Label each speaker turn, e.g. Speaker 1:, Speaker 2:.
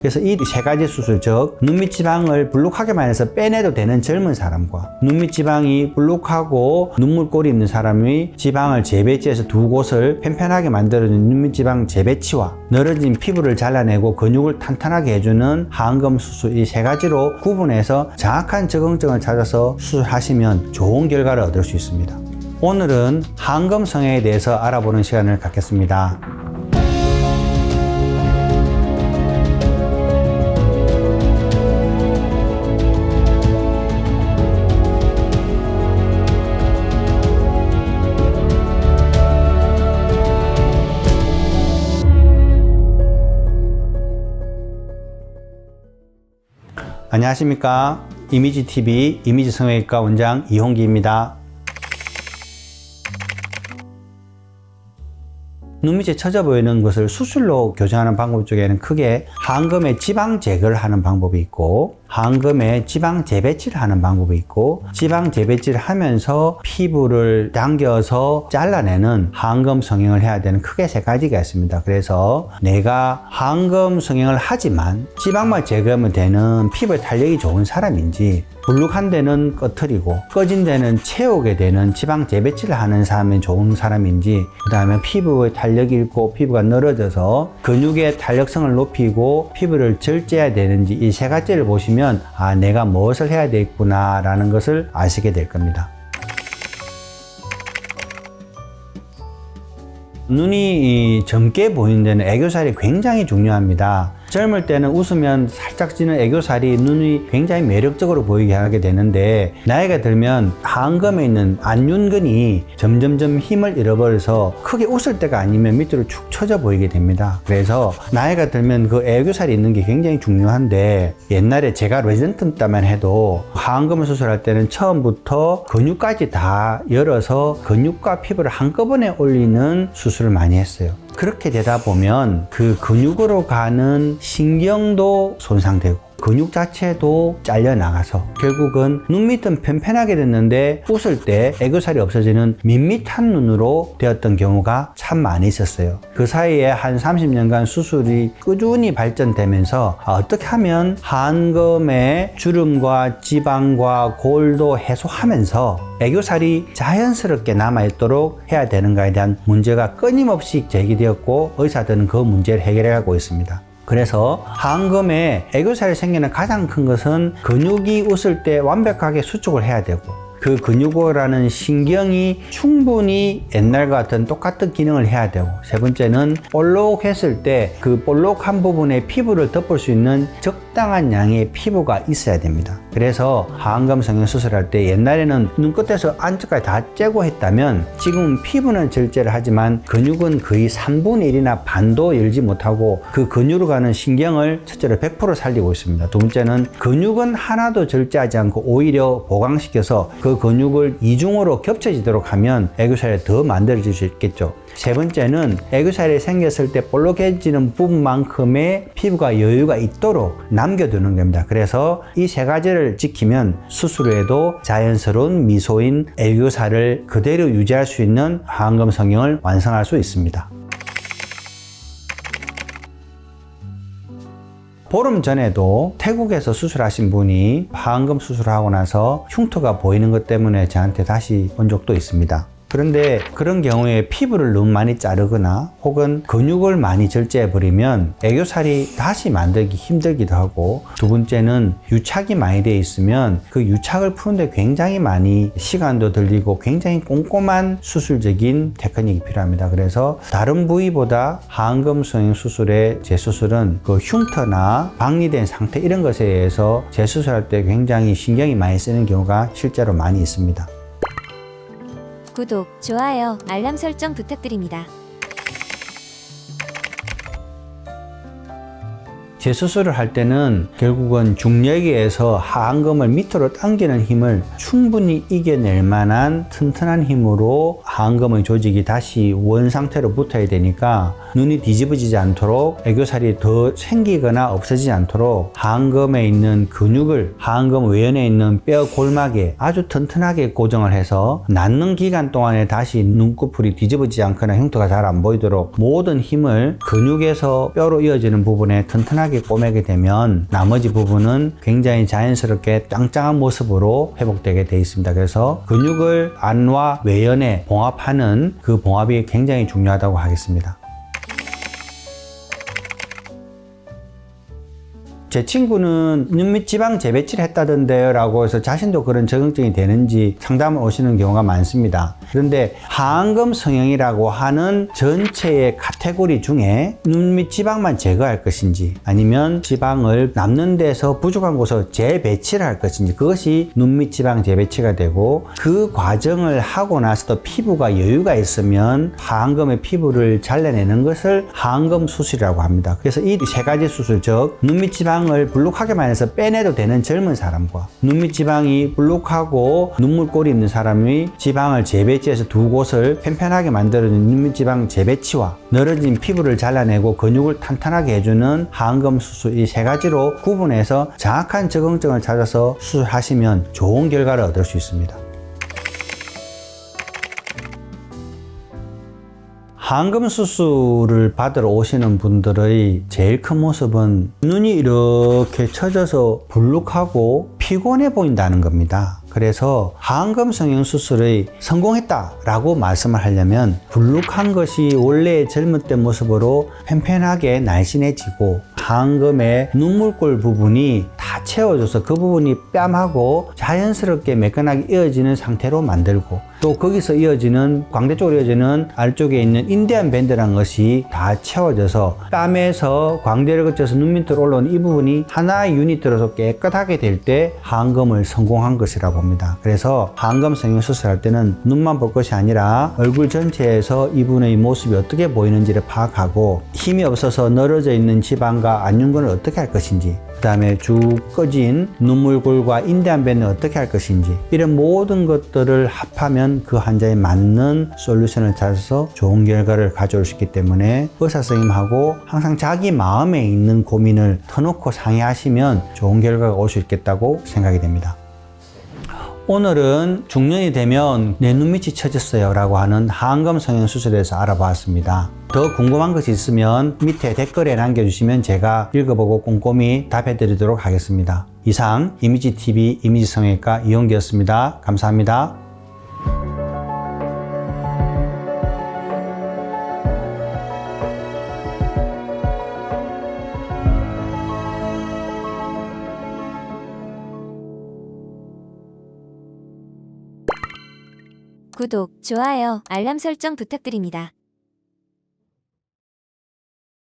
Speaker 1: 그래서 이 세 가지 수술, 즉 눈 밑 지방을 볼록하게만 해서 빼내도 되는 젊은 사람과 눈 밑 지방이 볼록하고 눈물골이 있는 사람이 지방을 재배치해서 두 곳을 편편하게 만들어주는 눈 밑 지방 재배치와 늘어진 피부를 잘라내고 근육을 탄탄하게 해주는 하안검 수술, 이 세 가지로 구분해서 정확한 적응증을 찾아서 수술하시면 좋은 결과를 얻을 수 있습니다. 오늘은 하안검 성형에 대해서 알아보는 시간을 갖겠습니다. 안녕하십니까. 이미지TV 이미지성형외과 원장 이홍기입니다. 눈 밑에 처져 보이는 것을 수술로 교정하는 방법 중에는 크게 하안검의 지방 제거를 하는 방법이 있고, 하안검의 지방 재배치를 하는 방법이 있고, 지방 재배치를 하면서 피부를 당겨서 잘라내는 하안검 성형을 해야 되는 크게 세 가지가 있습니다. 그래서 내가 하안검 성형을 하지만 지방만 제거하면 되는 피부에 탄력이 좋은 사람인지, 불룩한 데는 꺼트리고 꺼진 데는 채우게 되는 지방 재배치를 하는 사람이 좋은 사람인지, 그 다음에 피부의 탄력이 있고 피부가 늘어져서 근육의 탄력성을 높이고 피부를 절제해야 되는지, 이 세 가지를 보시면 내가 무엇을 해야 되겠구나 라는 것을 아시게 될 겁니다. 눈이 젊게 보이는 데는 애교살이 굉장히 중요합니다. 젊을 때는 웃으면 살짝 지는 애교살이 눈이 굉장히 매력적으로 보이게 하게 되는데, 나이가 들면 하안검에 있는 안윤근이 점점점 힘을 잃어버려서 크게 웃을 때가 아니면 밑으로 축 처져 보이게 됩니다. 그래서 나이가 들면 그 애교살이 있는 게 굉장히 중요한데, 옛날에 제가 레전트 때만 해도 하안검을 수술할 때는 처음부터 근육까지 다 열어서 근육과 피부를 한꺼번에 올리는 수술을 많이 했어요. 그렇게 되다 보면 그 근육으로 가는 신경도 손상되고 근육 자체도 잘려나가서 결국은 눈 밑은 편편하게 됐는데 웃을 때 애교살이 없어지는 밋밋한 눈으로 되었던 경우가 참 많이 있었어요. 그 사이에 한 30년간 수술이 꾸준히 발전되면서 어떻게 하면 하안검의 주름과 지방과 골도 해소하면서 애교살이 자연스럽게 남아있도록 해야 되는가에 대한 문제가 끊임없이 제기되었고, 의사들은 그 문제를 해결해가고 있습니다. 그래서 하안검에 애교살이 생기는 가장 큰 것은 근육이 웃을 때 완벽하게 수축을 해야 되고, 그 근육이라는 신경이 충분히 옛날과 같은 똑같은 기능을 해야 되고, 세 번째는 볼록했을 때 그 볼록한 부분에 피부를 덮을 수 있는 적당한 양의 피부가 있어야 됩니다. 그래서 하안검 성형 수술할 때 옛날에는 눈끝에서 안쪽까지 다 째고 했다면, 지금은 피부는 절제를 하지만 근육은 거의 3분의 1이나 반도 열지 못하고 그 근육으로 가는 신경을 첫째로 100% 살리고 있습니다. 두 번째는 근육은 하나도 절제하지 않고 오히려 보강시켜서 그 근육을 이중으로 겹쳐지도록 하면 애교살이 더 만들어질 수 있겠죠. 세 번째는 애교살이 생겼을 때 볼록해지는 부분만큼의 피부가 여유가 있도록 남겨두는 겁니다. 그래서 이 세 가지를 지키면 수술 후에도 자연스러운 미소인 애교살을 그대로 유지할 수 있는 하안검 성형을 완성할 수 있습니다. 보름 전에도 태국에서 수술하신 분이 하안검 수술하고 나서 흉터가 보이는 것 때문에 저한테 다시 온 적도 있습니다. 그런데 그런 경우에 피부를 너무 많이 자르거나 혹은 근육을 많이 절제해버리면 애교살이 다시 만들기 힘들기도 하고, 두 번째는 유착이 많이 되어 있으면 그 유착을 푸는데 굉장히 많이 시간도 들리고 굉장히 꼼꼼한 수술적인 테크닉이 필요합니다. 그래서 다른 부위보다 하안검 성형 수술의 재수술은 그 흉터나 박리된 상태 이런 것에 의해서 재수술할 때 굉장히 신경이 많이 쓰는 경우가 실제로 많이 있습니다.
Speaker 2: 구독, 좋아요, 알람 설정 부탁드립니다.
Speaker 1: 재수술을 할 때는 결국은 중력에 의해서 하안검을 밑으로 당기는 힘을 충분히 이겨낼 만한 튼튼한 힘으로 하안검의 조직이 다시 원 상태로 붙어야 되니까 눈이 뒤집어지지 않도록 애교살이 더 생기거나 없어지지 않도록 하안검에 있는 근육을 하안검 외연에 있는 뼈 골막에 아주 튼튼하게 고정을 해서 낫는 기간 동안에 다시 눈꺼풀이 뒤집어지지 않거나 흉터가 잘 안 보이도록 모든 힘을 근육에서 뼈로 이어지는 부분에 튼튼하게 편하게 꼬매게 되면 나머지 부분은 굉장히 자연스럽게 짱짱한 모습으로 회복되게 되어 있습니다. 그래서 근육을 안과 외연에 봉합하는 그 봉합이 굉장히 중요하다고 하겠습니다. 제 친구는 눈밑 지방 재배치를 했다던데요 라고 해서 자신도 그런 적응증이 되는지 상담을 오시는 경우가 많습니다. 그런데 하안검 성형이라고 하는 전체의 카테고리 중에 눈밑 지방만 제거할 것인지 아니면 지방을 남는 데서 부족한 곳을 재배치를 할 것인지 그것이 눈밑 지방 재배치가 되고 그 과정을 하고 나서도 피부가 여유가 있으면 하안검의 피부를 잘라내는 것을 하안검 수술이라고 합니다. 그래서 이 세 가지 수술 즉 눈밑 지방 을 불룩하게만 해서 빼내도 되는 젊은 사람과 눈밑 지방이 불룩하고 눈물골이 있는 사람이 지방을 재배치해서 두 곳을 편편하게 만들어주는 눈밑 지방 재배치와 늘어진 피부를 잘라내고 근육을 탄탄하게 해주는 하안검 수술 이 세 가지로 구분해서 정확한 적응증을 찾아서 수술하시면 좋은 결과를 얻을 수 있습니다. 하안검 수술을 받으러 오시는 분들의 제일 큰 모습은 눈이 이렇게 처져서 불룩하고 피곤해 보인다는 겁니다. 그래서 하안검 성형 수술의 성공했다라고 말씀을 하려면 불룩한 것이 원래의 젊을 때 모습으로 편편하게 날씬해지고 하안검의 눈물골 부분이 다 채워져서 그 부분이 뺨하고 자연스럽게 매끈하게 이어지는 상태로 만들고 또 거기서 이어지는 광대 쪽으로 이어지는 아래쪽에 있는 인디안 밴드라는 것이 다 채워져서 뺨에서 광대를 거쳐서 눈 밑으로 올라오는 이 부분이 하나의 유닛으로서 깨끗하게 될 때 하안검을 성공한 것이라고 합니다. 그래서 하안검 성형 수술할 때는 눈만 볼 것이 아니라 얼굴 전체에서 이분의 모습이 어떻게 보이는지를 파악하고 힘이 없어서 늘어져 있는 지방과 안윤근을 어떻게 할 것인지 그 다음에 쭉 꺼진 눈물골과 인디안 밴드는 어떻게 할 것인지 이런 모든 것들을 합하면 그 환자에 맞는 솔루션을 찾아서 좋은 결과를 가져올 수 있기 때문에 의사 선생님하고 항상 자기 마음에 있는 고민을 터놓고 상의하시면 좋은 결과가 올 수 있겠다고 생각이 됩니다. 오늘은 중년이 되면 내 눈밑이 처졌어요 라고 하는 하안검 성형 수술에 대해서 알아보았습니다. 더 궁금한 것이 있으면 밑에 댓글에 남겨주시면 제가 읽어보고 꼼꼼히 답해 드리도록 하겠습니다. 이상 이미지TV 이미지성형외과 이용기였습니다. 감사합니다.
Speaker 2: 구독, 좋아요, 알람 설정 부탁드립니다.